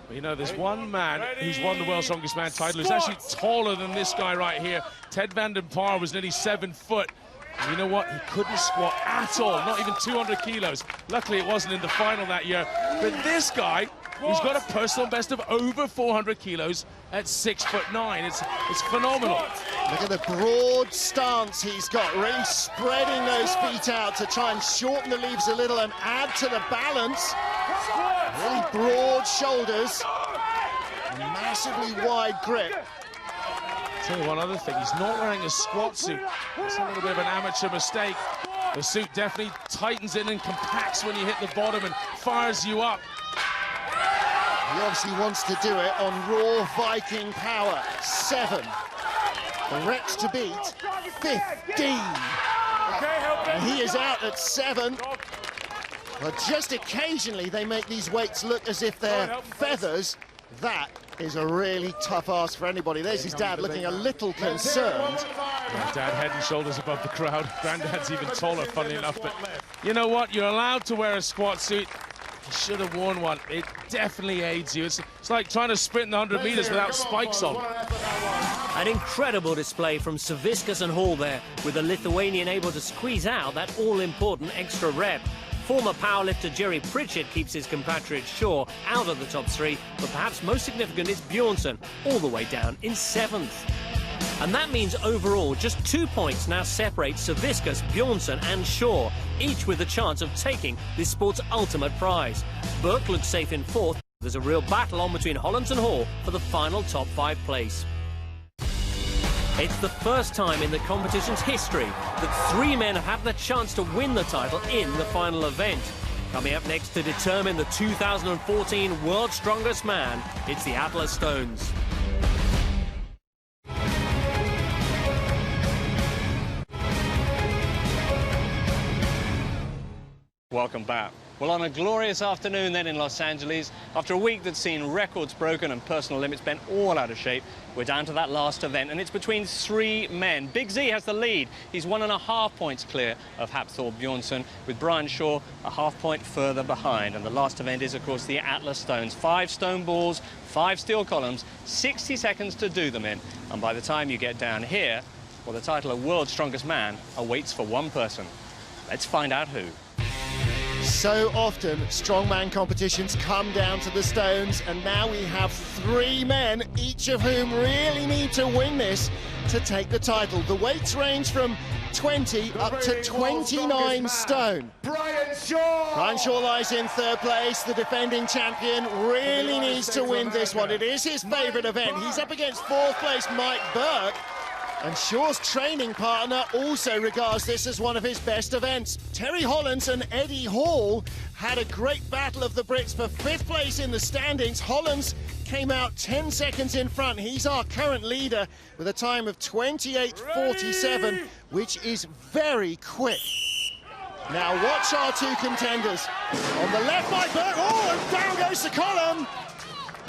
You know, there's one man who's won the World's Strongest Man title who's actually taller than this guy right here. Ted Van Den Paar was nearly 7 foot. And you know what? He couldn't squat at all, not even 200 kilos. Luckily, it wasn't in the final that year. But this guy, he's got a personal best of over 400 kilos at 6'9". It's phenomenal. Look at the broad stance he's got, really spreading those feet out to try and shorten the leaves a little and add to the balance. Really broad shoulders, massively wide grip. I'll tell you one other thing, he's not wearing a squat suit. It's a little bit of an amateur mistake. The suit definitely tightens in and compacts when you hit the bottom and fires you up. He obviously wants to do it on raw Viking power. 7. The Rex to beat, 15. And he is out at 7. Well, just occasionally they make these weights look as if they're feathers. That is a really tough ask for anybody. There's his dad looking a little concerned. Yeah, Dad head and shoulders above the crowd. Granddad's even taller, funny enough. But you know what? You're allowed to wear a squat suit. You should have worn one. It definitely aids you. It's like trying to sprint the 100 meters without spikes on. An incredible display from Savickas and Hall there, with the Lithuanian able to squeeze out that all-important extra rep. Former powerlifter Jerry Pritchett keeps his compatriot Shaw out of the top 3, but perhaps most significant is Bjornsson, all the way down in 7th. And that means overall just 2 points now separate Savickas, Bjornsson and Shaw, each with a chance of taking this sport's ultimate prize. Burke looks safe in 4th. There's a real battle on between Hollands and Hall for the final top 5 place. It's the first time in the competition's history that 3 men have had the chance to win the title in the final event. Coming up next to determine the 2014 World's Strongest Man, it's the Atlas Stones. Welcome back. Well, on a glorious afternoon then in Los Angeles, after a week that's seen records broken and personal limits bent all out of shape, we're down to that last event, and it's between 3 men. Big Z has the lead. He's 1.5 points clear of Hafthor Bjornsson, with Brian Shaw a half point further behind. And the last event is, of course, the Atlas Stones. 5 stone balls, 5 steel columns, 60 seconds to do them in. And by the time you get down here, well, the title of World's Strongest Man awaits for one person. Let's find out who. So often, strongman competitions come down to the stones, and now we have 3 men, each of whom really need to win this to take the title. The weights range from 20 up to 29 stone. Brian Shaw! Brian Shaw lies in 3rd place. The defending champion really needs to win this one. It is his favourite event. He's up against 4th place Mike Burke. And Shaw's training partner also regards this as one of his best events. Terry Hollands and Eddie Hall had a great battle of the Brits for 5th place in the standings. Hollands came out 10 seconds in front. He's our current leader with a time of 28:47, which is very quick. Now watch our 2 contenders. On the left, Mike Burke. Oh, and down goes the column.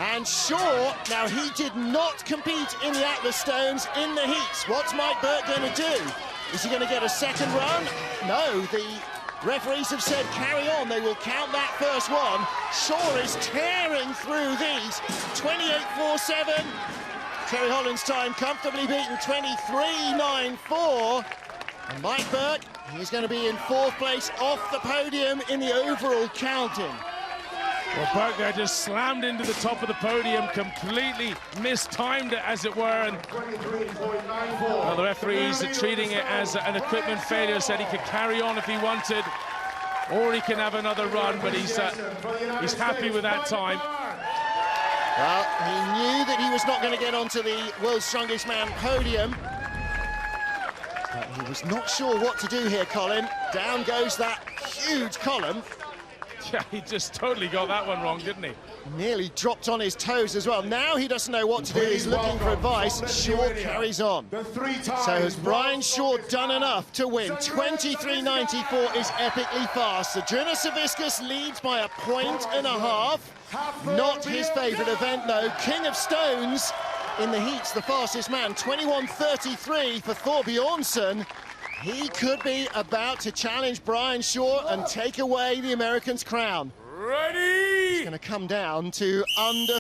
And Shaw, now he did not compete in the Atlas Stones in the heats. What's Mike Burke going to do? Is he going to get a second run? No, the referees have said carry on. They will count that first one. Shaw is tearing through these. 28:47. Terry Holland's time comfortably beaten, 23:94. And Mike Burke, he's going to be in 4th place off the podium in the overall counting. Well, Burke there just slammed into the top of the podium, completely mistimed it, as it were. And well, the referees are treating it as an equipment failure, said he could carry on if he wanted, or he can have another run, but he's happy with that time. Well, he knew that he was not going to get onto the World's Strongest Man podium. But he was not sure what to do here, Colin. Down goes that huge column. Yeah, he just totally got that one wrong, didn't he? Nearly dropped on his toes as well. Now he doesn't know what to do. He's looking for advice. Shaw carries on. So has Brian Shaw done enough to win? 23:94 is epically fast. Zydrunas Savickas leads by 1.5 points. Not his favourite event, though. King of Stones in the heats, the fastest man. 21:33 for Thor Bjornsson. He could be about to challenge Brian Shaw and take away the American's crown. Ready! It's going to come down to under